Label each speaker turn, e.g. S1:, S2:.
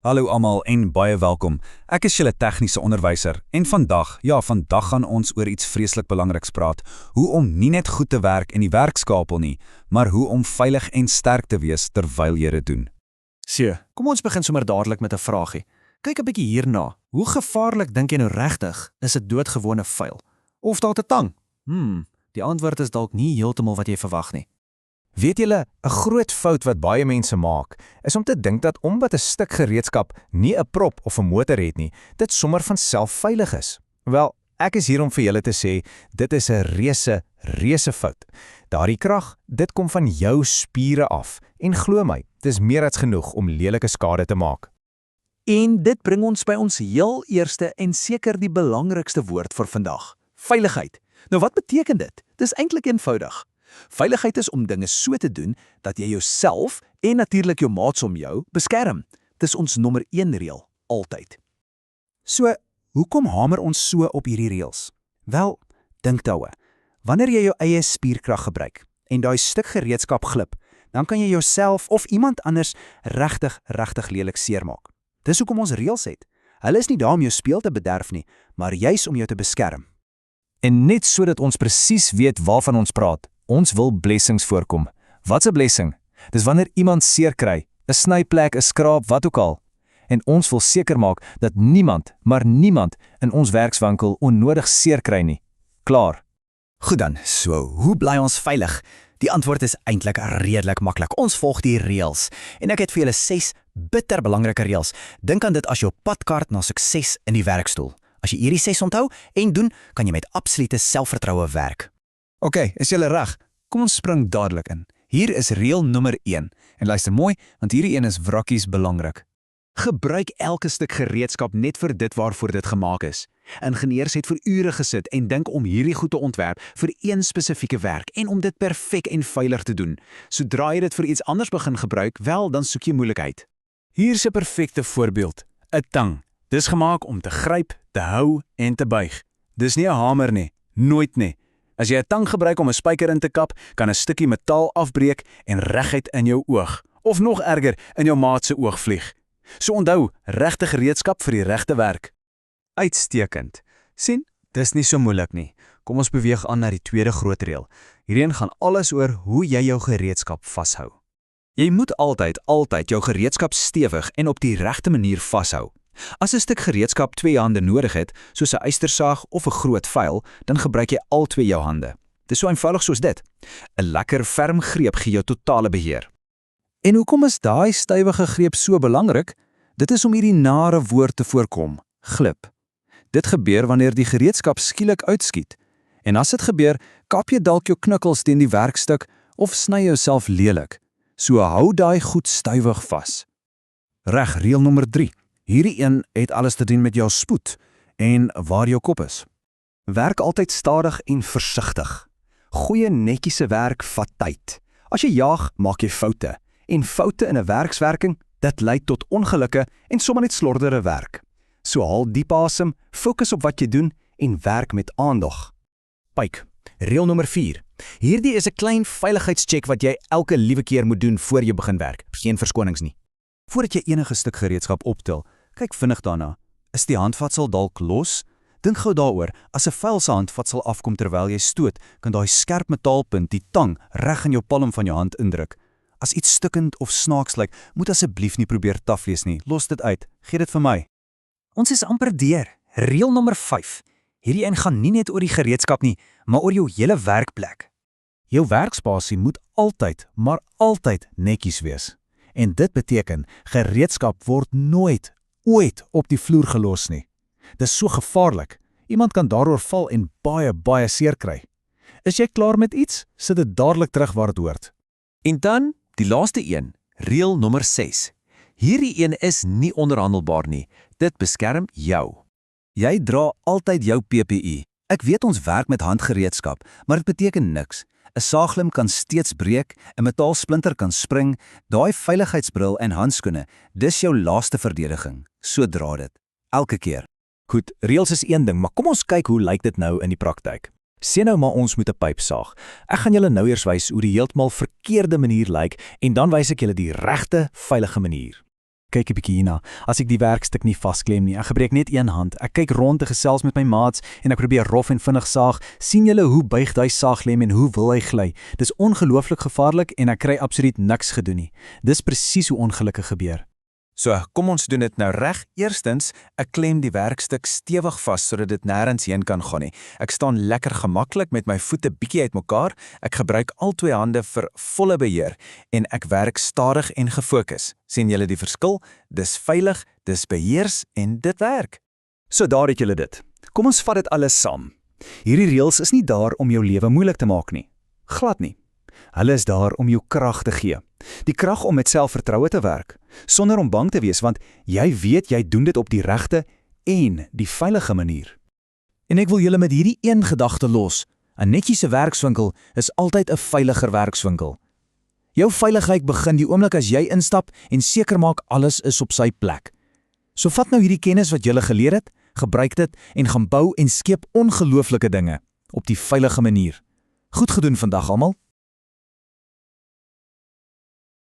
S1: Hallo almal en baie welkom. Ek is julle tegniese onderwyser en vandag gaan ons oor iets vreeslik belangriks praat. Hoe om nie net goed te werk in die werkskapel nie, maar hoe om veilig en sterk te wees terwyl jy dit doen.
S2: Kom ons begin sommer dadelik met 'n vraagie. Kyk 'n bietjie hierna. Hoe gevaarlik dink jy nou regtig is 'n doodgewone vuil? Of dalk 'n tang? Die antwoord is dalk nie heeltemal wat jy verwag nie.
S3: Weet julle, 'n groot fout wat baie mense maak, is om te dink dat omdat 'n stuk gereedskap nie 'n prop of 'n motor het nie, dit sommer van self veilig is. Wel, ek is hier om vir julle te sê, dit is 'n reuse fout. Daardie krag, dit kom van jou spiere af, en glo my, dis meer as genoeg om lelike skade te maak.
S2: En dit bring ons by ons heel eerste en seker die belangrikste woord vir vandag: veiligheid. Nou wat beteken dit? Dis eintlik eenvoudig. Veiligheid is om dinge so te doen dat jy jouself en natuurlik jou maats om jou beskerm. Dis ons nommer 1 reël, altyd.
S1: So, hoekom hamer ons so op hierdie reëls? Wel, dink daaroor. Wanneer jy jou eie spierkrag gebruik en daai stuk gereedskap glip, dan kan jy jouself of iemand anders regtig lelik seermaak. Dis hoekom ons reëls het. Hulle is nie daar om jou speel te bederf nie, maar juis om jou te beskerm.
S3: En net sodat ons presies weet waarvan ons praat, ons wil blessings voorkom. Wat's 'n blessing? Dis wanneer iemand seer kry, 'n snyplek, 'n skraap, wat ook al. En ons wil seker maak dat niemand in ons werkswinkel onnodig seer kry nie. Klaar.
S4: Goed dan, so, hoe bly ons veilig? Die antwoord is eintlik redelik maklik. Ons volg die reëls. En ek het vir julle 6 bitter belangrike reëls. Dink aan dit as jou padkaart na sukses in die werkstoel. As jy hierdie 6 onthou en doen, kan jy met absolute selfvertroue werk.
S1: OK, is julle reg? Kom ons spring dadelik in. Hier is reël nommer 1. En luister mooi, want hierdie een is wrakkies belangrik.
S2: Gebruik elke stuk gereedskap net vir dit waarvoor dit gemaak is. Ingenieurs het vir ure gesit en dink om hierdie goed te ontwerp vir een spesifieke werk en om dit perfek en veilig te doen. Sodra jy dit vir iets anders begin gebruik, wel, dan soek jy moeilikheid.
S5: Hier's 'n perfekte voorbeeld. 'n Tang. Dis gemaak om te gryp, te hou en te buig. Dis nie 'n hamer nie, nooit nie. As jy 'n tang gebruik om 'n spyker in te kap, kan 'n stukkie metaal afbreek en reguit in jou oog, of nog erger, in jou maat se oog vlieg. So onthou, regte gereedskap vir die regte werk.
S2: Uitstekend. Sien, dis nie so moeilik nie. Kom ons beweeg aan na die tweede groot reël. Hierheen gaan alles oor hoe jy jou gereedskap vashou. Jy moet altyd jou gereedskap stewig en op die regte manier vashou. As 'n stuk gereedskap 2 hande nodig het, soos 'n ystersaag of 'n groot vuil, dan gebruik jy al 2 jou hande. Dis so eenvoudig soos dit. 'n Lekker ferm greep gee jou totale beheer. En hoekom is daai stywige greep so belangrik? Dit is om hierdie nare woord te voorkom: glip. Dit gebeur wanneer die gereedskap skielik uitskiet. En as dit gebeur, kap jy dalk jou knukkels teen die werkstuk of sny jouself lelik. So hou daai goed stywig vas.
S1: Reg, reël nommer 3. Hierdie een het alles te doen met jou spoed en waar jou kop is.
S4: Werk altyd stadig en versigtig. Goeie netjiese werk vat tyd. As jy jaag, maak jy foute. En foute in 'n werkswerking, dit lei tot ongelukke en sommer net slordere werk. So haal diep asem, fokus op wat jy doen en werk met aandag.
S3: Pyk, reël nommer 4. Hierdie is 'n klein veiligheidscheck wat jy elke liewe keer moet doen voor jy begin werk. Geen verskonings nie.
S1: Voordat jy enige stuk gereedskap optel, kyk vinnig daarna. Is die handvatsel dalk los? Dink gou daaroor, as 'n vuil se handvatsel afkom terwyl jy stoot, kan daai skerp metaalpunt die tang reg in jou palm van jou hand indruk. As iets stukkend of snaaks lyk, moet asseblief nie probeer taflees nie. Los dit uit. Gee dit vir my.
S2: Ons is amper deur. Reël nommer 5. Hierdie een gaan nie net oor die gereedskap nie, maar oor jou hele werkplek.
S1: Jou werkspasie moet altyd, maar altyd netjies wees. En dit beteken, gereedskap word ooit op die vloer gelos nie. Dis so gevaarlik. Iemand kan daaroor val en baie seer kry. Is jy klaar met iets? Sit dit dadelik terug waar dit hoort.
S6: En dan, die laaste een, reël nommer 6. Hierdie een is nie onderhandelbaar nie. Dit beskerm jou.
S1: Jy dra altyd jou PPE. Ek weet ons werk met handgereedskap, maar dit beteken niks. 'n Saaglim kan steeds breek, 'n metaalsplinter kan spring, daai veiligheidsbril en handskoene, dis jou laaste verdediging. So dra dit. Elke keer.
S3: Goed, reëls is een ding, maar kom ons kyk hoe lyk dit nou in die praktyk. Sê nou maar ons moet 'n pyp saag. Ek gaan julle nou eers wys hoe die heeltemal verkeerde manier lyk en dan wys ek julle die regte, veilige manier.
S5: Kyk 'n bietjie hierna. As ek die werkstuk nie vasklem nie, ek gebruik net een hand. Ek kyk rond te gesels met my maats en ek probeer rof en vinnig saag. Sien julle hoe buig daai saaglem en hoe wil hy gly? Dis ongelooflik gevaarlik en ek kry absoluut niks gedoen nie. Dis presies hoe ongelukke gebeur.
S2: So, kom ons doen dit nou reg. Eerstens, ek klem die werkstuk stewig vas sodat dit nêrens heen kan gaan nie. Ek staan lekker gemaklik met my voete bietjie uitmekaar. Ek gebruik al twee hande vir volle beheer en ek werk stadig en gefokus. Sien julle die verskil? Dis veilig, dis beheers en dit werk.
S1: So daar het julle dit. Kom ons vat dit alles saam. Hierdie reëls is nie daar om jou lewe moeilik te maak nie. Glad nie. Hulle is daar om jou krag te gee. Die krag om met selfvertroue te werk, sonder om bang te wees, want jy weet jy doen dit op die regte en die veilige manier.
S5: En ek wil julle met hierdie een gedagte los. 'n Netjiese werkswinkel is altyd 'n veiliger werkswinkel. Jou veiligheid begin die oomblik as jy instap en seker maak alles is op sy plek. So vat nou hierdie kennis wat julle geleer het, gebruik dit en gaan bou en skep ongelooflike dinge op die veilige manier. Goed gedoen vandag almal.